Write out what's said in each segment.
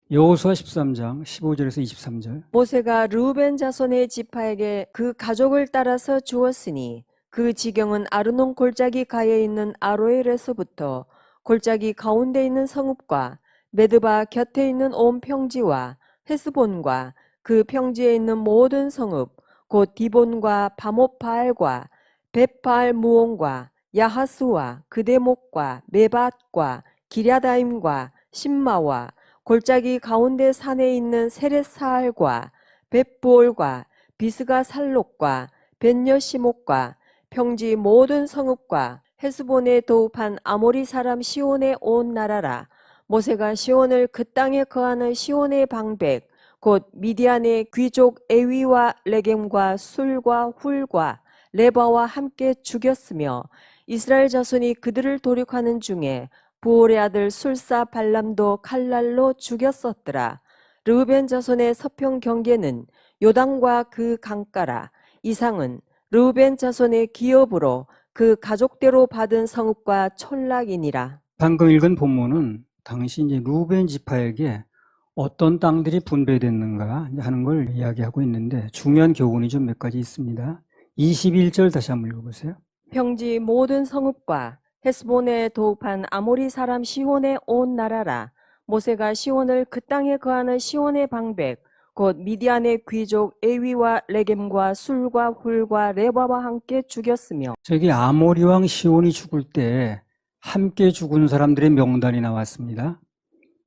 여호수아 13장 15절에서 23절. 모세가 르우벤 자손의 지파에게 그 가족을 따라서 주었으니 그 지경은 아르논 골짜기 가에 있는 아로엘에서부터 골짜기 가운데 있는 성읍과 메드바 곁에 있는 온 평지와 헤스본과 그 평지에 있는 모든 성읍 곧 디본과 바못바알과 벳바알 무온과 야하스와 그대목과 메밧과 기랴다임과 신마와 골짜기 가운데 산에 있는 세렛사알과 벳부올과 비스가 살록과 벳여시목과 평지 모든 성읍과 헤스본에 도읍한 아모리 사람 시온의 온 나라라. 모세가 시온을 그 땅에 거하는 시온의 방백 곧 미디안의 귀족 에위와 레겜과 술과 훌과 레바와 함께 죽였으며 이스라엘 자손이 그들을 도륙하는 중에 부올의 아들 술사 발람도 칼날로 죽였었더라. 르우벤 자손의 서평 경계는 요단과 그 강가라. 이상은 르우벤 자손의 기업으로 그 가족대로 받은 성읍과 촌락이니라. 방금 읽은 본문은 당시 이제 루벤 지파에게 어떤 땅들이 분배됐는가 하는 걸 이야기하고 있는데 중요한 교훈이 좀 몇 가지 있습니다. 21절 다시 한번 읽어보세요. 평지 모든 성읍과 헤스본에 도읍한 아모리 사람 시온의 온 나라라. 모세가 시온을 그 땅에 거하는 시온의 방백 곧 미디안의 귀족 에위와 레겜과 술과 훌과 레바와 함께 죽였으며. 저기 아모리 왕 시온이 죽을 때 함께 죽은 사람들의 명단이 나왔습니다.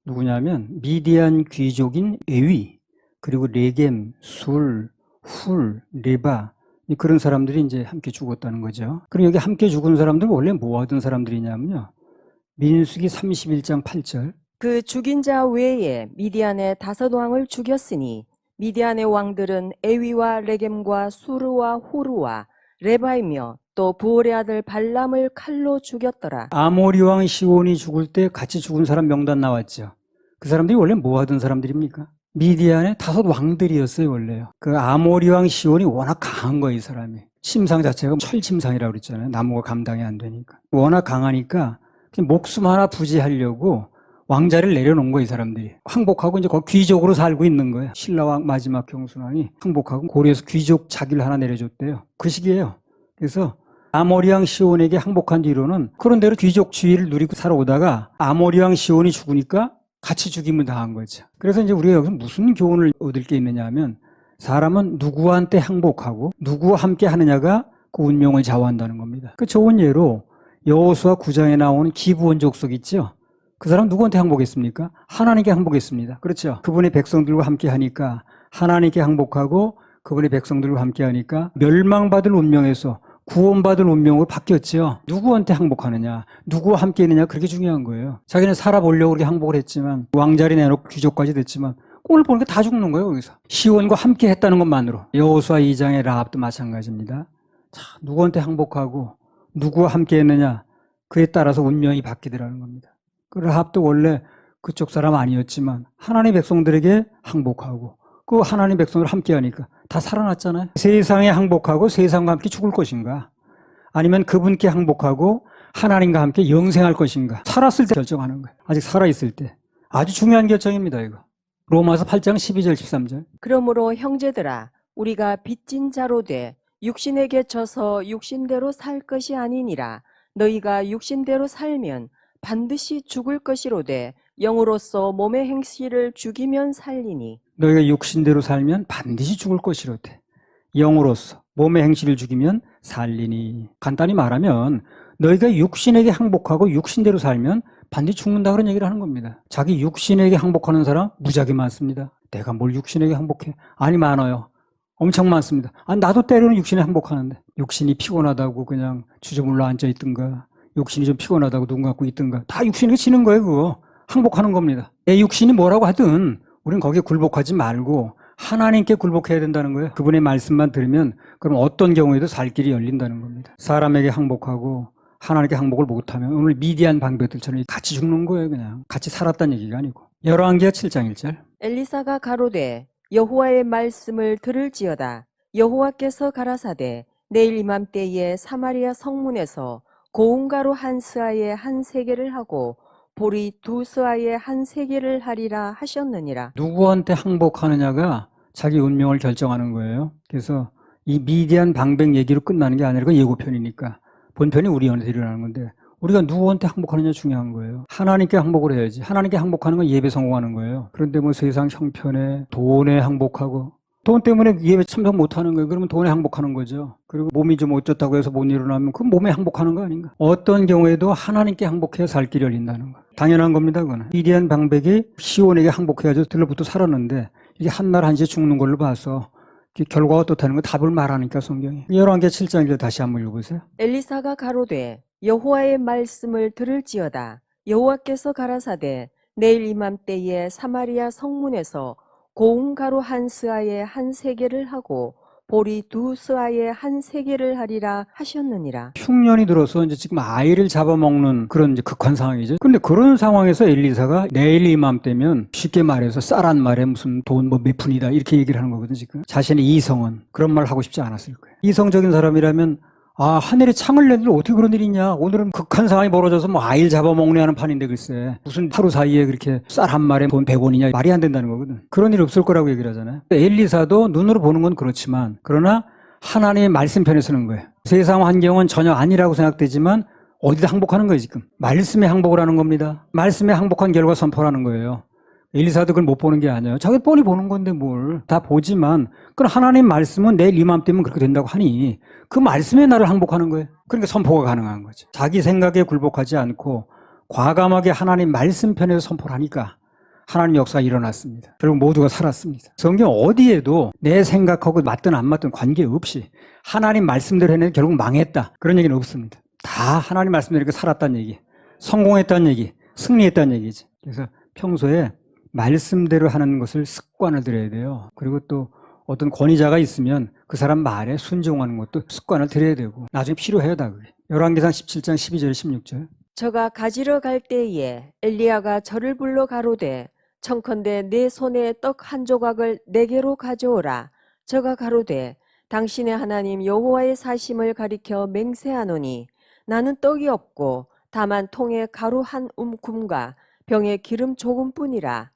누구냐면 미디안 귀족인 에위, 그리고 레겜, 술, 훌, 레바, 그런 사람들이 이제 함께 죽었다는 거죠. 그럼 여기 함께 죽은 사람들은 원래 뭐 하던 사람들이냐면요. 민수기 31장 8절. 그 죽인 자 외에 미디안의 5왕을 죽였으니 미디안의 왕들은 에위와 레겜과 수르와 후르와 레바이며 또 부올의 아들 발람을 칼로 죽였더라. 아모리 왕 시온이 죽을 때 같이 죽은 사람 명단 나왔죠. 그 사람들이 원래 뭐 하던 사람들입니까? 미디안의 5 왕들이었어요, 원래요. 그 아모리 왕 시온이 워낙 강한 거예요, 이 사람이. 침상 자체가 철침상이라고 그랬잖아요. 나무가 감당이 안 되니까. 워낙 강하니까 그냥 목숨 하나 부지하려고 왕자를 내려놓은 거예요, 이 사람들이. 항복하고 이제 거기 귀족으로 살고 있는 거예요. 신라왕 마지막 경순왕이 항복하고 고려에서 귀족 자기를 하나 내려줬대요. 그 시기예요. 그래서 아모리 왕 시온에게 항복한 뒤로는 그런 대로 귀족 지위를 누리고 살아오다가 아모리 왕 시온이 죽으니까 같이 죽임을 당한 거죠. 그래서 이제 우리가 여기서 무슨 교훈을 얻을 게 있느냐 하면 사람은 누구한테 항복하고 누구와 함께 하느냐가 그 운명을 좌우한다는 겁니다. 그 좋은 예로 여호수아 9장에 나오는 기브온 족속 있죠. 그 사람 누구한테 항복했습니까? 하나님께 항복했습니다. 그렇죠. 그분의 백성들과 함께 하니까 하나님께 항복하고 그분의 백성들과 함께 하니까 멸망받을 운명에서 구원받을 운명으로 바뀌었죠. 누구한테 항복하느냐, 누구와 함께 있느냐, 그렇게 중요한 거예요. 자기는 살아보려고 그렇게 항복을 했지만 왕자리 내놓고 귀족까지 됐지만 오늘 보니까 다 죽는 거예요. 여기서 시온과 함께 했다는 것만으로. 여호수아 2장의 라합도 마찬가지입니다. 자, 누구한테 항복하고 누구와 함께 했느냐, 그에 따라서 운명이 바뀌더라는 겁니다. 그 라합도 원래 그쪽 사람 아니었지만 하나님의 백성들에게 항복하고 그 하나님 백성을 함께 하니까 다 살아났잖아요. 세상에 항복하고 세상과 함께 죽을 것인가, 아니면 그분께 항복하고 하나님과 함께 영생할 것인가. 살았을 때 결정하는 거예요. 아직 살아있을 때. 아주 중요한 결정입니다, 이거. 로마서 8장 12절 13절. 그러므로 형제들아 우리가 빚진 자로 돼 육신에게 져서 육신대로 살 것이 아니니라. 너희가 육신대로 살면 반드시 죽을 것이로되 영으로서 몸의 행실을 죽이면 살리니. 너희가 육신대로 살면 반드시 죽을 것이로되 영으로서 몸의 행실을 죽이면 살리니. 간단히 말하면 너희가 육신에게 항복하고 육신대로 살면 반드시 죽는다, 그런 얘기를 하는 겁니다. 자기 육신에게 항복하는 사람 무지하게 많습니다. 내가 뭘 육신에게 항복해? 아니, 많아요. 엄청 많습니다. 나도 때로는 육신에 항복하는데 육신이 피곤하다고 그냥 주저물러 앉아있든가, 욕심이 좀 피곤하다고 눈 감고 있든가, 다 육신에게 지는 거예요. 그거 항복하는 겁니다. 내 육신이 뭐라고 하든 우리는 거기에 굴복하지 말고 하나님께 굴복해야 된다는 거예요. 그분의 말씀만 들으면 그럼 어떤 경우에도 살 길이 열린다는 겁니다. 사람에게 항복하고 하나님께 항복을 못하면 오늘 미디안 방백들처럼 같이 죽는 거예요. 그냥 같이 살았다는 얘기가 아니고. 열왕기하 7장 1절. 엘리사가 가로되 여호와의 말씀을 들을지어다. 여호와께서 가라사대 내일 이맘때에 사마리아 성문에서 고운가루 한 스아에 한 세개를 하고 보리 두 스아의 한 세계를 하리라 하셨느니라. 누구한테 항복하느냐가 자기 운명을 결정하는 거예요. 그래서 이 미디안 방백 얘기로 끝나는 게 아니라 그 예고편이니까 본편이 우리한테 일어나는 건데 우리가 누구한테 항복하느냐 중요한 거예요. 하나님께 항복을 해야지. 하나님께 항복하는 건 예배 성공하는 거예요. 그런데 뭐 세상 형편에 돈에 항복하고 돈 때문에 예배 참석 못하는 거예요. 그러면 돈에 항복하는 거죠. 그리고 몸이 좀 어쩌다고 해서 못 일어나면 그건 몸에 항복하는 거 아닌가. 어떤 경우에도 하나님께 항복해야 살 길이 열린다는 거. 당연한 겁니다. 그거는. 미디안 방백이 시온에게 항복해야지 들러붙어 살았는데 이게 한날 한시에 죽는 걸로 봐서 결과가 어떻다는 거 답을 말하니까 성경이. 열왕기 7장 1절 다시 한번 읽어보세요. 엘리사가 가로되 여호와의 말씀을 들을지어다. 여호와께서 가라사대 내일 이맘때에 사마리아 성문에서 고운 가루 한 스아의 한 세계를 하고 보리 두 스아의 한 세계를 하리라 하셨느니라. 흉년이 들어서 이제 지금 아이를 잡아먹는 그런 이제 극한 상황이죠. 근데 그런 상황에서 엘리사가 내일 이맘때면 쉽게 말해서 쌀한 말에 무슨 돈 뭐 몇 푼이다 이렇게 얘기를 하는 거거든요. 지금 자신의 이성은 그런 말 하고 싶지 않았을 거예요. 이성적인 사람이라면 아, 하늘에 창을 내들 어떻게 그런 일이 있냐. 오늘은 극한 상황이 벌어져서 뭐 아이를 잡아먹네 하는 판인데 글쎄. 무슨 하루 사이에 그렇게 쌀 한 말에 돈 100원이냐. 말이 안 된다는 거거든. 그런 일 없을 거라고 얘기를 하잖아요. 엘리사도 눈으로 보는 건 그렇지만 그러나 하나님의 말씀 편에 서는 거예요. 세상 환경은 전혀 아니라고 생각되지만 어디다 항복하는 거예요 지금. 말씀에 항복을 하는 겁니다. 말씀에 항복한 결과 선포하는 거예요. 엘리사도 그걸 못 보는 게 아니에요. 자기 뻔히 보는 건데 뭘. 다 보지만 그 하나님 말씀은 내일 이맘때면 그렇게 된다고 하니 그 말씀에 나를 항복하는 거예요. 그러니까 선포가 가능한 거죠. 자기 생각에 굴복하지 않고 과감하게 하나님 말씀 편에서 선포를 하니까 하나님 역사가 일어났습니다. 결국 모두가 살았습니다. 성경 어디에도 내 생각하고 맞든 안 맞든 관계없이 하나님 말씀대로 했는데 결국 망했다. 그런 얘기는 없습니다. 다 하나님 말씀대로 이렇게 살았다는 얘기, 성공했다는 얘기, 승리했다는 얘기지. 그래서 평소에 말씀대로 하는 것을 습관을 들여야 돼요. 그리고 또 어떤 권위자가 있으면 그 사람 말에 순종하는 것도 습관을 들여야 되고 나중에 필요해요 다 그게. 열왕기상 17장 12절 16절. 저가 가지러 갈 때에 엘리야가 저를 불러 가로되 청컨대 내 손에 떡 한 조각을 내게로 가져오라. 저가 가로되 당신의 하나님 여호와의 사심을 가리켜 맹세하노니 나는 떡이 없고 다만 통에 가루 한 움큼과 병에 기름 조금뿐이라.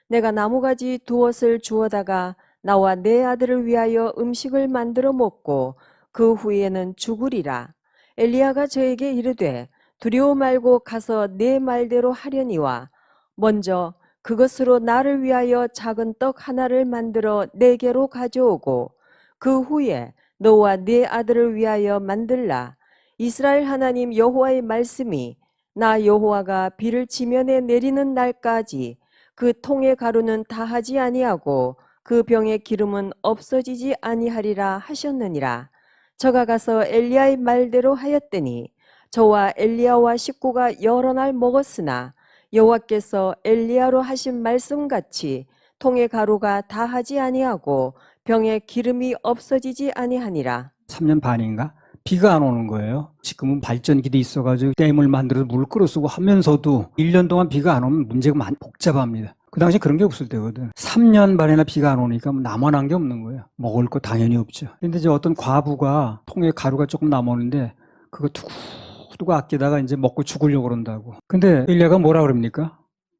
내가 나무가지 두엇을 주워다가 나와 내 아들을 위하여 음식을 만들어 먹고 그 후에는 죽으리라. 엘리야가 저에게 이르되 두려워 말고 가서 내 말대로 하려니와 먼저 그것으로 나를 위하여 작은 떡 하나를 만들어 내게로 가져오고 그 후에 너와 네 아들을 위하여 만들라. 이스라엘 하나님 여호와의 말씀이 나 여호와가 비를 지면에 내리는 날까지 그 통의 가루는 다하지 아니하고 그 병의 기름은 없어지지 아니하리라 하셨느니라. 저가 가서 엘리야의 말대로 하였더니 저와 엘리야와 식구가 여러 날 먹었으나 여호와께서 엘리야로 하신 말씀같이 통의 가루가 다하지 아니하고 병의 기름이 없어지지 아니하니라. 3년 반인가? 비가 안 오는 거예요. 지금은 발전기도 있어가지고 댐을 만들어서 물을 끌어쓰고 하면서도 1년 동안 비가 안 오면 문제가 많이 복잡합니다. 그 당시 그런 게 없을 때거든. 3년 반이나 비가 안 오니까 남아난 게 없는 거예요. 먹을 거 당연히 없죠. 근데 이제 어떤 과부가 통에 가루가 조금 남았는데 그거 두고두고 아끼다가 이제 먹고 죽으려고 그런다고. 근데 엘리야가 뭐라 그럽니까?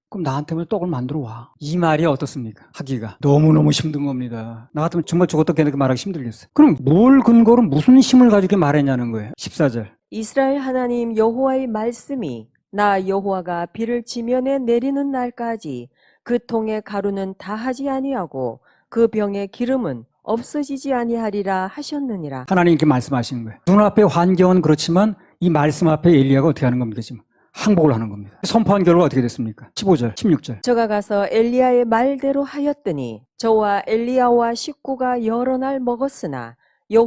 그럼 나한테만 떡을 만들어 와. 이 말이 어떻습니까? 하기가 너무너무 힘든 겁니다. 나 같으면 정말 죽었다 깨는 말하기 힘들겠어요. 그럼 뭘 근거로 무슨 힘을 가지고 이렇게 말했냐는 거예요. 14절. 이스라엘 하나님 여호와의 말씀이 나 여호와가 비를 지면에 내리는 날까지 그 통의 가루는 다하지 아니하고 그 병의 기름은 없어지지 아니하리라 하셨느니라. 하나님 이렇게 말씀하시는 거예요. 눈앞의 환경은 그렇지만 이 말씀 앞에 엘리야가 어떻게 하는 겁니까 지금? 항복을 하는 겁니다. 선포한 결과가 어떻게 됐습니까? 15절, 16절. 저가 가서 엘리야의 말대로 하였더니 저와 엘리야와 식구가 여러 날 먹었으나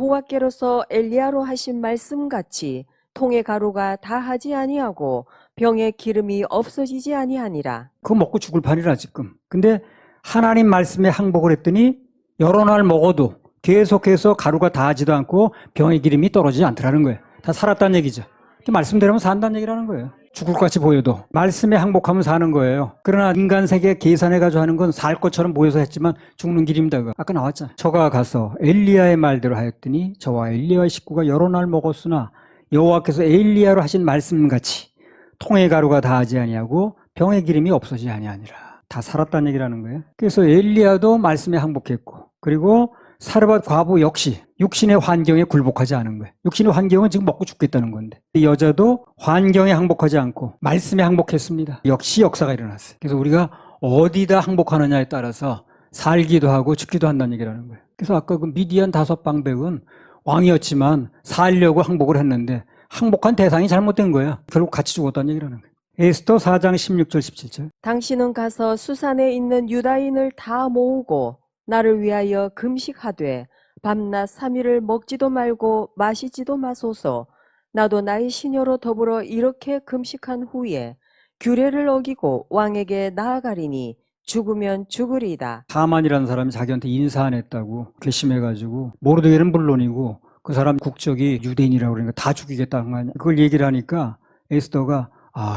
여호와께로서 엘리야로 하신 말씀같이 통의 가루가 다하지 아니하고 병의 기름이 없어지지 아니하니라. 그거 먹고 죽을 판이라 지금. 근데 하나님 말씀에 항복을 했더니 여러 날 먹어도 계속해서 가루가 다하지도 않고 병의 기름이 떨어지지 않더라는 거예요. 다 살았다는 얘기죠. 말씀대로면 산다는 얘기라는 거예요. 죽을 것 같이 보여도 말씀에 항복하면 사는 거예요. 그러나 인간 세계 계산해가지고 하는 건 살 것처럼 보여서 했지만 죽는 길입니다. 아까 나왔잖아요. 저가 가서 엘리야의 말대로 하였더니 저와 엘리야의 식구가 여러 날 먹었으나 여호와께서 엘리야로 하신 말씀같이 통의 가루가 다하지 아니하고 병의 기름이 없어지지 아니하니라. 다 살았다는 얘기라는 거예요. 그래서 엘리야도 말씀에 항복했고, 그리고 사르밧 과부 역시 육신의 환경에 굴복하지 않은 거예요. 육신의 환경은 지금 먹고 죽겠다는 건데, 이 여자도 환경에 항복하지 않고 말씀에 항복했습니다. 역시 역사가 일어났어요. 그래서 우리가 어디다 항복하느냐에 따라서 살기도 하고 죽기도 한다는 얘기라는 거예요. 그래서 아까 그 미디안 5방백은 왕이었지만 살려고 항복을 했는데 항복한 대상이 잘못된 거예요. 결국 같이 죽었다는 얘기라는 거예요. 에스더 4장 16절 17절. 당신은 가서 수산에 있는 유다인을 다 모으고 나를 위하여 금식하되 밤낮 3일을 먹지도 말고 마시지도 마소서. 나도 나의 시녀로 더불어 이렇게 금식한 후에 규례를 어기고 왕에게 나아가리니 죽으면 죽으리이다. 하만이라는 사람이 자기한테 인사 안 했다고 괘씸해가지고 모르드게는 물론이고 그 사람 국적이 유대인이라고 그러니까 다 죽이겠다는 거 아니야. 그걸 얘기를 하니까 에스더가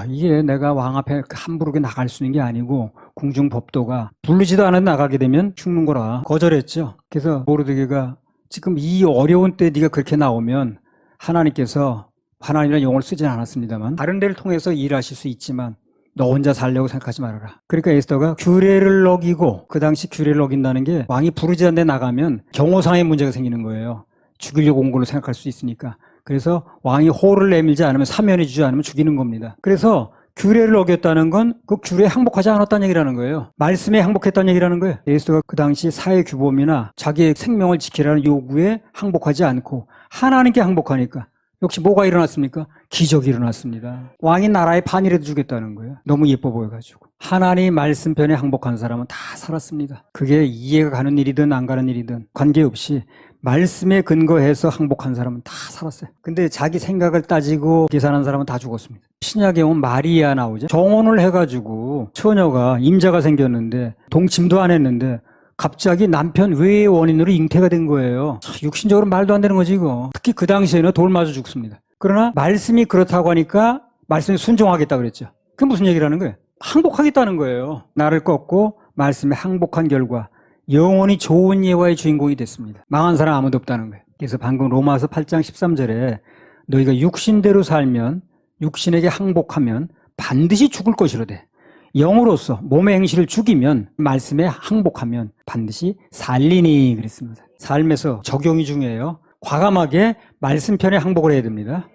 이게 내가 왕 앞에 함부로 나갈 수 있는 게 아니고 궁중 법도가 부르지도 않아 나가게 되면 죽는 거라 거절했죠. 그래서 모르드게가 지금 이 어려운 때 네가 그렇게 나오면 하나님께서 하나님이라는 용어를 쓰진 않았습니다만 다른 데를 통해서 일하실 수 있지만 너 혼자 살려고 생각하지 말아라. 그러니까 에스더가 규례를 어기고, 그 당시 규례를 어긴다는 게 왕이 부르지 않는 데 나가면 경호상의 문제가 생기는 거예요. 죽이려고 온 걸로 생각할 수 있으니까. 그래서 왕이 호를 내밀지 않으면, 사면해 주지 않으면 죽이는 겁니다. 그래서 규례를 어겼다는 건 그 규례에 항복하지 않았다는 얘기라는 거예요. 말씀에 항복했다는 얘기라는 거예요. 에스더가 그 당시 사회 규범이나 자기의 생명을 지키라는 요구에 항복하지 않고 하나님께 항복하니까 역시 뭐가 일어났습니까? 기적이 일어났습니다. 왕이 나라에 반이라도 주겠다는 거예요. 너무 예뻐 보여가지고. 하나님 말씀편에 항복한 사람은 다 살았습니다. 그게 이해가 가는 일이든 안 가는 일이든 관계없이 말씀에 근거해서 항복한 사람은 다 살았어요. 근데 자기 생각을 따지고 계산한 사람은 다 죽었습니다. 신약에 오면 마리아 나오죠. 정혼을 해가지고 처녀가 임자가 생겼는데 동침도 안 했는데 갑자기 남편 외의 원인으로 잉태가 된 거예요. 육신적으로 말도 안 되는 거지 이거. 특히 그 당시에는 돌 맞아 죽습니다. 그러나 말씀이 그렇다고 하니까 말씀에 순종하겠다 그랬죠. 그게 무슨 얘기라는 거예요? 항복하겠다는 거예요. 나를 꺾고 말씀에 항복한 결과 영원히 좋은 예화의 주인공이 됐습니다. 망한 사람 아무도 없다는 거예요. 그래서 방금 로마서 8장 13절에 너희가 육신대로 살면 육신에게 항복하면 반드시 죽을 것이로되 영으로서 몸의 행실을 죽이면 말씀에 항복하면 반드시 살리니 그랬습니다. 삶에서 적용이 중요해요. 과감하게 말씀편에 항복을 해야 됩니다.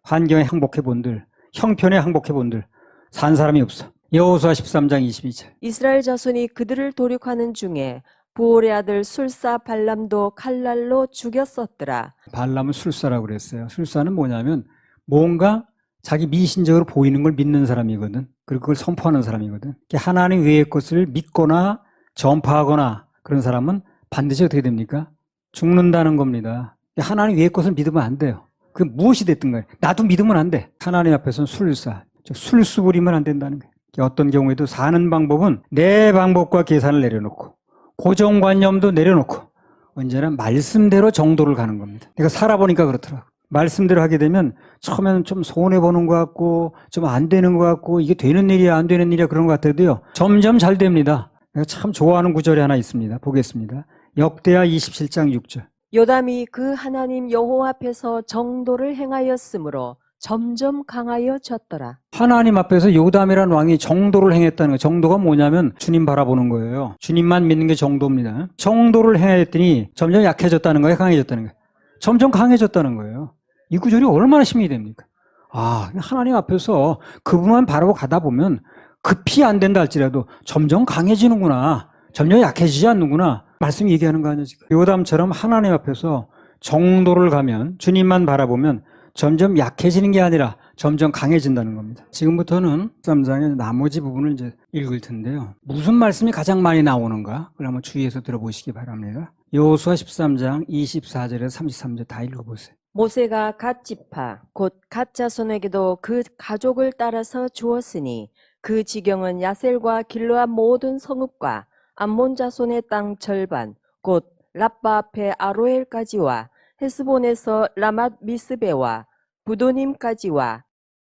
환경에 항복해 본들, 형편에 항복해 본들 산 사람이 없어. 여호수아 13장 22절. 이스라엘 자손이 그들을 도륙하는 중에 부올의 아들 술사 발람도 칼날로 죽였었더라. 발람은 술사라고 그랬어요. 술사는 뭐냐면 뭔가 자기 미신적으로 보이는 걸 믿는 사람이거든. 그리고 그걸 선포하는 사람이거든. 하나님 외의 것을 믿거나 전파하거나 그런 사람은 반드시 어떻게 됩니까? 죽는다는 겁니다. 하나님 외의 것을 믿으면 안 돼요. 그 무엇이 됐든 간에 나도 믿으면 안 돼. 하나님 앞에서는 술사, 술수 부리면 안 된다는 거예요. 어떤 경우에도 사는 방법은 내 방법과 계산을 내려놓고 고정관념도 내려놓고 언제나 말씀대로 정도를 가는 겁니다. 내가 살아보니까 그렇더라고. 말씀대로 하게 되면 처음에는 좀 손해보는 것 같고 좀 안 되는 것 같고 이게 되는 일이야 안 되는 일이야 그런 것 같아도요. 점점 잘 됩니다. 내가 참 좋아하는 구절이 하나 있습니다. 보겠습니다. 역대하 27장 6절. 요담이 그 하나님 여호와 앞에서 정도를 행하였으므로 점점 강하여졌더라. 하나님 앞에서 요담이라는 왕이 정도를 행했다는 거예요. 정도가 뭐냐면 주님 바라보는 거예요. 주님만 믿는 게 정도입니다. 정도를 행했더니 점점 약해졌다는 거예요. 강해졌다는 거예요. 점점 강해졌다는 거예요. 이 구절이 얼마나 힘이 됩니까? 하나님 앞에서 그분만 바라보고 가다 보면 급히 안 된다 할지라도 점점 강해지는구나. 점점 약해지지 않는구나. 말씀이 얘기하는 거 아니에요, 지금. 요담처럼 하나님 앞에서 정도를 가면 주님만 바라보면 점점 약해지는 게 아니라 점점 강해진다는 겁니다. 지금부터는 13장의 나머지 부분을 이제 읽을 텐데요. 무슨 말씀이 가장 많이 나오는가? 그걸 한번 주의해서 들어보시기 바랍니다. 여호수아 13장 24절에서 33절 다 읽어보세요. 모세가 갓 지파 곧 갓 자손에게도 그 가족을 따라서 주었으니 그 지경은 야셀과 길르앗 모든 성읍과 암몬 자손의 땅 절반 곧 랍바 앞에 아로엘까지와 헤스본에서 라맛 미스베와 부도님까지와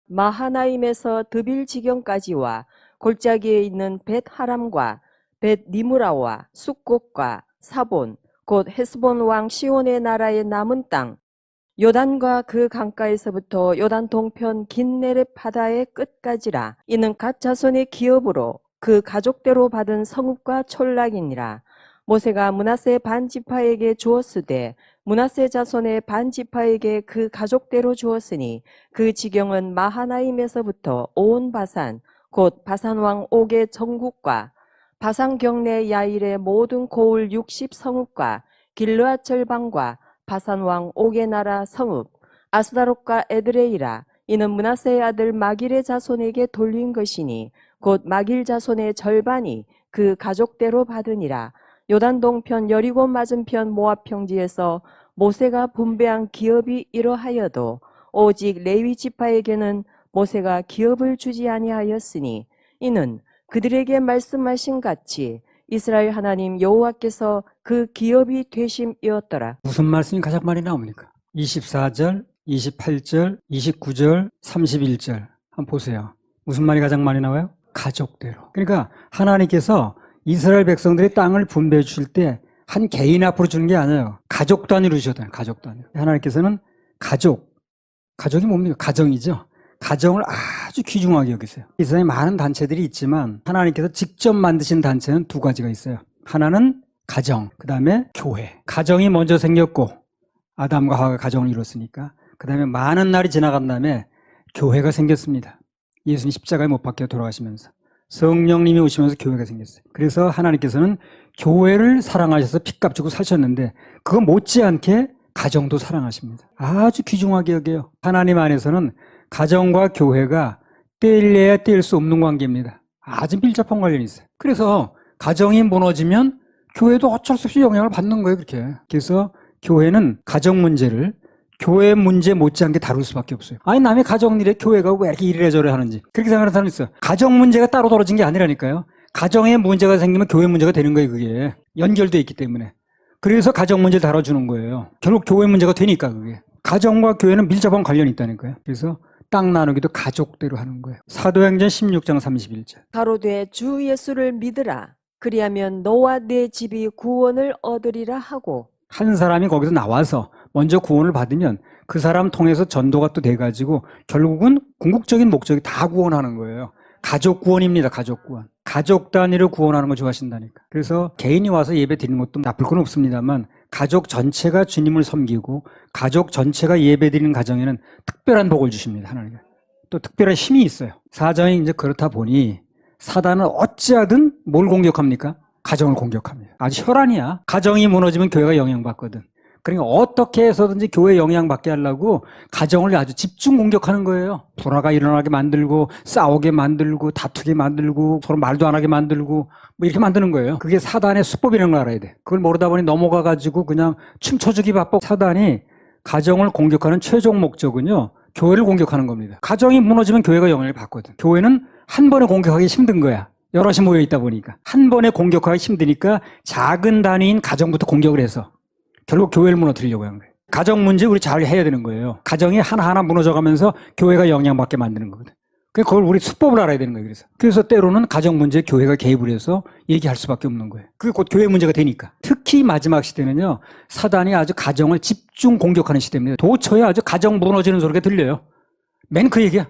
마하나임에서 드빌 지경까지와 골짜기에 있는 벳 하람과 벳 니무라와 숫곡과 사본 곧 헤스본 왕 시온의 나라의 남은 땅 요단과 그 강가에서부터 요단 동편 긴네렙 바다의 끝까지라. 이는 갓 자손의 기업으로 그 가족대로 받은 성읍과 촌락이니라. 모세가 므낫세 반 지파에게 주었으되 므낫세 자손의 반 지파에게 그 가족대로 주었으니 그 지경은 마하나임에서부터 온 바산 곧 바산 왕 옥의 전국과 바산 경내 야일의 모든 고을 60 성읍과 길르앗 절방과 바산 왕 옥의 나라 성읍 아스다롯과 에드레이라. 이는 므낫세의 아들 마길의 자손에게 돌린 것이니 곧 마길 자손의 절반이 그 가족대로 받으니라. 요단 동편 여리고 맞은편 모압 평지에서 모세가 분배한 기업이 이러하여도 오직 레위 지파에게는 모세가 기업을 주지 아니하였으니 이는 그들에게 말씀하신 같이 이스라엘 하나님 여호와께서 그 기업이 되심이었더라. 무슨 말씀이 가장 많이 나옵니까? 24절, 28절, 29절, 31절. 한번 보세요. 무슨 말이 가장 많이 나와요? 가족대로. 그러니까 하나님께서 이스라엘 백성들의 땅을 분배해 주실 때 한 개인 앞으로 주는 게 아니에요. 가족 단위로 주셨다는 가족 단위로. 하나님께서는 가족이 뭡니까? 가정이죠. 가정을 아주 귀중하게 여기세요. 이 세상에 많은 단체들이 있지만 하나님께서 직접 만드신 단체는 두 가지가 있어요. 하나는 가정, 그 다음에 교회. 가정이 먼저 생겼고 아담과 하와가 가정을 이뤘으니까 그 다음에 많은 날이 지나간 다음에 교회가 생겼습니다. 예수님 십자가에 못 박혀 돌아가시면서 성령님이 오시면서 교회가 생겼어요. 그래서 하나님께서는 교회를 사랑하셔서 핏값 주고 사셨는데 그거 못지않게 가정도 사랑하십니다. 아주 귀중하게 여겨요. 하나님 안에서는 가정과 교회가 떼일래야 떼일 수 없는 관계입니다. 아주 밀접한 관련이 있어요. 그래서 가정이 무너지면 교회도 어쩔 수 없이 영향을 받는 거예요. 그렇게. 그래서 교회는 가정 문제를 교회 문제 못지않게 다룰 수밖에 없어요. 아니 남의 가정 일에 교회가 왜 이렇게 이래저래 하는지 그렇게 생각하는 사람이 있어요. 가정 문제가 따로 떨어진 게 아니라니까요. 가정에 문제가 생기면 교회 문제가 되는 거예요. 그게 연결되어 있기 때문에. 그래서 가정 문제를 다뤄주는 거예요. 결국 교회 문제가 되니까 그게. 가정과 교회는 밀접한 관련이 있다니까요. 그래서 땅 나누기도 가족대로 하는 거예요. 사도행전 16장 31절. 가로되 주 예수를 믿으라. 그리하면 너와 내 집이 구원을 얻으리라 하고. 한 사람이 거기서 나와서 먼저 구원을 받으면 그 사람 통해서 전도가 또 돼가지고 결국은 궁극적인 목적이 다 구원하는 거예요. 가족 구원입니다. 가족 구원. 가족 단위로 구원하는 거 좋아하신다니까. 그래서 개인이 와서 예배 드리는 것도 나쁠 건 없습니다만 가족 전체가 주님을 섬기고 가족 전체가 예배 드리는 가정에는 특별한 복을 주십니다. 하나님. 또 특별한 힘이 있어요. 사정이 이제 그렇다 보니 사단은 어찌하든 뭘 공격합니까? 가정을 공격합니다. 아주 혈안이야. 가정이 무너지면 교회가 영향받거든. 그러니까 어떻게 해서든지 교회 영향받게 하려고 가정을 아주 집중 공격하는 거예요. 불화가 일어나게 만들고 싸우게 만들고 다투게 만들고 서로 말도 안 하게 만들고 뭐 이렇게 만드는 거예요. 그게 사단의 수법이라는 걸 알아야 돼. 그걸 모르다 보니 넘어가가지고 그냥 춤춰주기 바빠. 사단이 가정을 공격하는 최종 목적은요. 교회를 공격하는 겁니다. 가정이 무너지면 교회가 영향을 받거든. 교회는 한 번에 공격하기 힘든 거야. 여럿이 모여 있다 보니까. 한 번에 공격하기 힘드니까 작은 단위인 가정부터 공격을 해서 결국 교회를 무너뜨리려고 하는 거예요. 가정 문제 우리 잘 해야 되는 거예요. 가정이 하나하나 무너져가면서 교회가 영향받게 만드는 거거든. 그걸 우리 수법을 알아야 되는 거예요. 그래서 때로는 가정 문제에 교회가 개입을 해서 얘기할 수밖에 없는 거예요. 그게 곧 교회 문제가 되니까. 특히 마지막 시대는요. 사단이 아주 가정을 집중 공격하는 시대입니다. 도처에 아주 가정 무너지는 소리가 들려요. 맨 그 얘기야.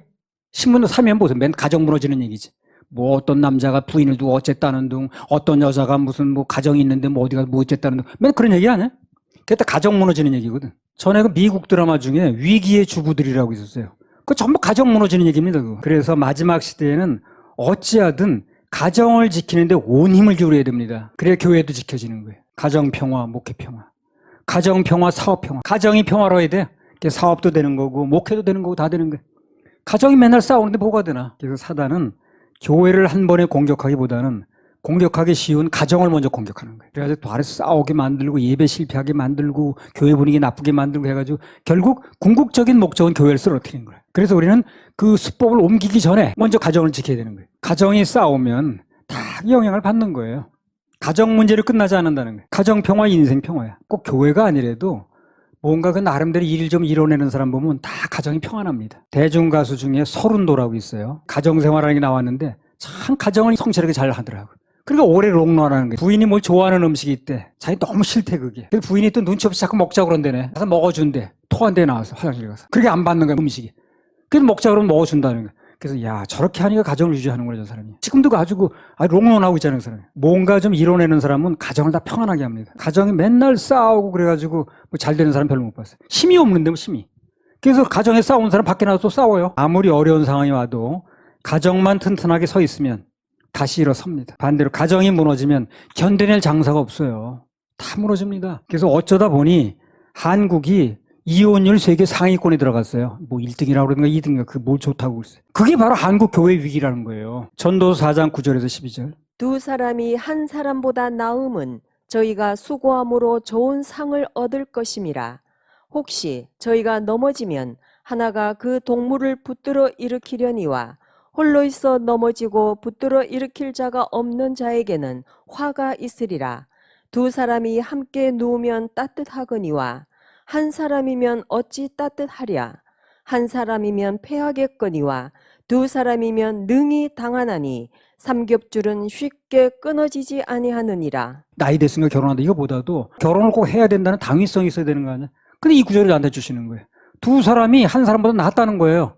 신문도 사면 보세요. 맨 가정 무너지는 얘기지. 뭐 어떤 남자가 부인을 두고 어쨌다는 둥, 어떤 여자가 무슨 뭐 가정이 있는데 뭐 어디가 뭐 어쨌다는 둥. 맨 그런 얘기 아니야? 그게 다 가정 무너지는 얘기거든. 전에 그 미국 드라마 중에 위기의 주부들이라고 있었어요. 그거 전부 가정 무너지는 얘기입니다. 그거. 그래서 마지막 시대에는 어찌하든 가정을 지키는데 온 힘을 기울여야 됩니다. 그래야 교회도 지켜지는 거예요. 가정 평화, 목회 평화. 가정 평화, 사업 평화. 가정이 평화로워야 돼. 사업도 되는 거고 목회도 되는 거고 다 되는 거예요. 가정이 맨날 싸우는데 뭐가 되나. 그래서 사단은 교회를 한 번에 공격하기보다는 공격하기 쉬운 가정을 먼저 공격하는 거예요. 그래가지고 또 아래서 싸우게 만들고 예배 실패하게 만들고 교회 분위기 나쁘게 만들고 해가지고 결국 궁극적인 목적은 교회를 쓰러뜨리는 거예요. 그래서 우리는 그 수법을 옮기기 전에 먼저 가정을 지켜야 되는 거예요. 가정이 싸우면 다 영향을 받는 거예요. 가정 문제를 끝나지 않는다는 거예요. 가정 평화, 인생 평화야. 꼭 교회가 아니라도 뭔가 그 나름대로 일을 좀 이뤄내는 사람 보면 다 가정이 평안합니다. 대중가수 중에 서른도라고 있어요. 가정생활하는 게 나왔는데 참 가정을 성실하게 잘 하더라고요. 그러니까 오래 롱런하는 거예요. 부인이 뭘 좋아하는 음식이 있대. 자기 너무 싫대 그게. 그래서 부인이 또 눈치 없이 자꾸 먹자고 그런다네. 가서 먹어준대. 토한대 나와서 화장실 가서. 그렇게 안 받는 거야 음식이. 그래서 먹자 그러면 먹어준다는 거야. 그래서 야 저렇게 하니까 가정을 유지하는구나 저 사람이. 지금도 아주 롱런하고 있잖아요 그 사람이. 뭔가 좀 이뤄내는 사람은 가정을 다 평안하게 합니다. 가정이 맨날 싸우고 그래가지고 뭐 잘 되는 사람 별로 못 봤어요. 힘이 없는데 뭐 힘이. 그래서 가정에 싸우는 사람 밖에 나가서 또 싸워요. 아무리 어려운 상황이 와도 가정만 튼튼하게 서 있으면 다시 일어섭니다. 반대로 가정이 무너지면 견뎌낼 장사가 없어요. 다 무너집니다. 그래서 어쩌다 보니 한국이 이혼율 세계 상위권에 들어갔어요. 뭐 1등이라고 그러든가 2등인가 그 뭘 좋다고 그랬어요. 그게 바로 한국 교회 위기라는 거예요. 전도서 4장 9절에서 12절. 두 사람이 한 사람보다 나음은 저희가 수고함으로 좋은 상을 얻을 것임이라. 혹시 저희가 넘어지면 하나가 그 동물을 붙들어 일으키려니와 홀로 있어 넘어지고 붙들어 일으킬 자가 없는 자에게는 화가 있으리라. 두 사람이 함께 누우면 따뜻하거니와 한 사람이면 어찌 따뜻하랴. 한 사람이면 패하겠거니와 두 사람이면 능히 당하나니 삼겹줄은 쉽게 끊어지지 아니하느니라. 나이 됐으니까 결혼한다 이거보다도 결혼을 꼭 해야 된다는 당위성이 있어야 되는 거 아니야. 근데 이 구절을 나한테 주시는 거예요. 두 사람이 한 사람보다 낫다는 거예요.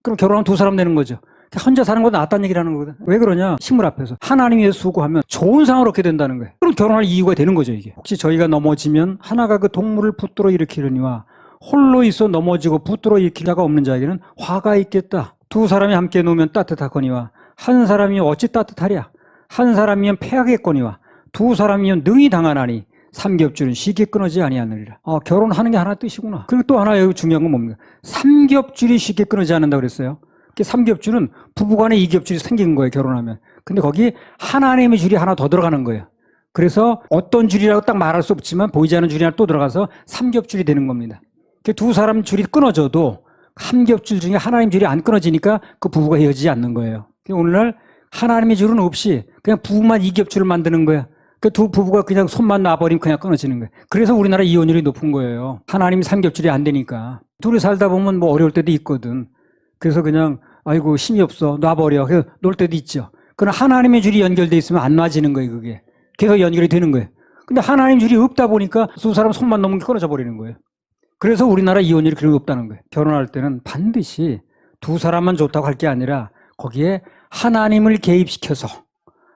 그럼 결혼하면 두 사람 되는 거죠. 혼자 사는 것보다 낫다는 얘기라는 거거든. 왜 그러냐? 식물 앞에서 하나님 위해서 수고하면 좋은 상을 얻게 된다는 거예요. 그럼 결혼할 이유가 되는 거죠 이게. 혹시 저희가 넘어지면 하나가 그 동물을 붙들어 일으키려니와 홀로 있어 넘어지고 붙들어 일으킬 자가 없는 자에게는 화가 있겠다. 두 사람이 함께 누우면 따뜻하거니와 한 사람이 어찌 따뜻하랴. 한 사람이면 패하겠거니와 두 사람이면 능히 당하나니 삼겹줄은 쉽게 끊어지지 아니하느니라. 결혼하는 게 하나 뜻이구나. 그리고 또 하나 여기 중요한 건 뭡니까? 삼겹줄이 쉽게 끊어지지 않는다 그랬어요. 삼겹줄은 부부간에 이겹줄이 생긴 거예요 결혼하면. 근데 거기 하나님의 줄이 하나 더 들어가는 거예요. 그래서 어떤 줄이라고 딱 말할 수 없지만 보이지 않는 줄이 하나 또 들어가서 삼겹줄이 되는 겁니다. 두 사람 줄이 끊어져도 삼겹줄 중에 하나님 줄이 안 끊어지니까 그 부부가 헤어지지 않는 거예요. 오늘날 하나님의 줄은 없이 그냥 부부만 이겹줄을 만드는 거야. 그 두 부부가 그냥 손만 놔버리면 그냥 끊어지는 거예요. 그래서 우리나라 이혼율이 높은 거예요. 하나님이 삼겹줄이 안 되니까. 둘이 살다 보면 뭐 어려울 때도 있거든. 그래서 그냥 아이고 힘이 없어 놔버려. 그래서 놀 때도 있죠. 그러나 하나님의 줄이 연결돼 있으면 안 놔지는 거예요. 그게 계속 연결이 되는 거예요. 근데 하나님 줄이 없다 보니까 두 사람 손만 넘으면 끊어져 버리는 거예요. 그래서 우리나라 이혼율이 그렇게 높다는 거예요. 결혼할 때는 반드시 두 사람만 좋다고 할 게 아니라 거기에 하나님을 개입시켜서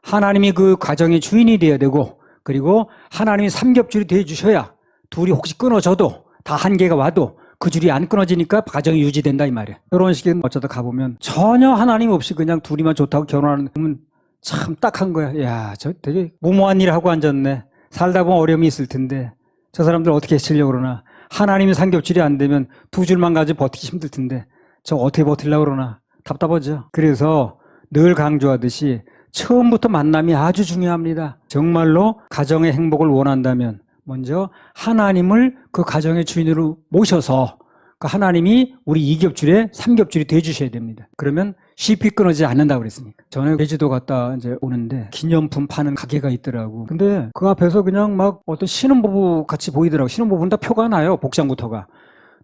하나님이 그 가정의 주인이 되어야 되고 그리고 하나님이 삼겹줄이 되어 주셔야 둘이 혹시 끊어져도 다 한계가 와도 그 줄이 안 끊어지니까 가정이 유지된다 이 말이에요. 결혼식에 어쩌다 가보면 전혀 하나님 없이 그냥 둘이만 좋다고 결혼하는 분 참 딱한 거야. 야, 저 되게 무모한 일 하고 앉았네. 살다 보면 어려움이 있을 텐데 저 사람들 어떻게 하시려고 그러나. 하나님이 삼겹줄이 안 되면 두 줄만 가지고 버티기 힘들 텐데 저 어떻게 버틸려고 그러나. 답답하죠. 그래서 늘 강조하듯이 처음부터 만남이 아주 중요합니다. 정말로 가정의 행복을 원한다면 먼저 하나님을 그 가정의 주인으로 모셔서 그 하나님이 우리 이겹줄에 삼겹줄이 돼주셔야 됩니다. 그러면 쉽게 끊어지지 않는다고 그랬으니까. 전에 제주도 갔다 이제 오는데 기념품 파는 가게가 있더라고. 근데 그 앞에서 그냥 막 어떤 신혼부부 같이 보이더라고. 신혼부부는 다 표가 나요. 복장부터가.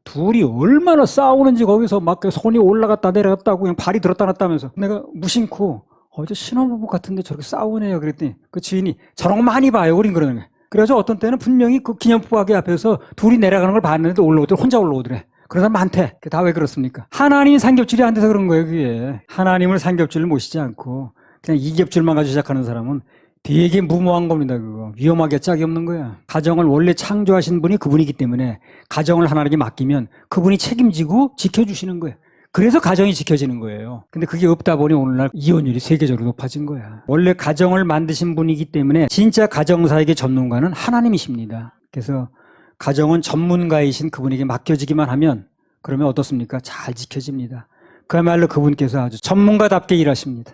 둘이 얼마나 싸우는지 거기서 막 손이 올라갔다 내려갔다고 그냥 발이 들었다 놨다 하면서 내가 무심코 저 신혼부부 같은데 저렇게 싸우네요. 그랬더니 그 지인이 저런 거 많이 봐요. 우린 그러는 거예요. 그래서 어떤 때는 분명히 그 기념품 가게 앞에서 둘이 내려가는 걸 봤는데 올라오더래. 혼자 올라오더래. 그런 사람 많대. 다 왜 그렇습니까? 하나님이 삼겹줄이 안 돼서 그런 거예요. 그게. 하나님을 삼겹줄을 모시지 않고 그냥 이겹줄만 가지고 시작하는 사람은 되게 무모한 겁니다. 그거. 위험하게 짝이 없는 거야. 가정을 원래 창조하신 분이 그분이기 때문에 가정을 하나님께 맡기면 그분이 책임지고 지켜주시는 거예요. 그래서 가정이 지켜지는 거예요. 근데 그게 없다 보니 오늘날 이혼율이 세계적으로 높아진 거야. 원래 가정을 만드신 분이기 때문에 진짜 가정사에게 전문가는 하나님이십니다. 그래서 가정은 전문가이신 그분에게 맡겨지기만 하면 그러면 어떻습니까? 잘 지켜집니다. 그야말로 그분께서 아주 전문가답게 일하십니다.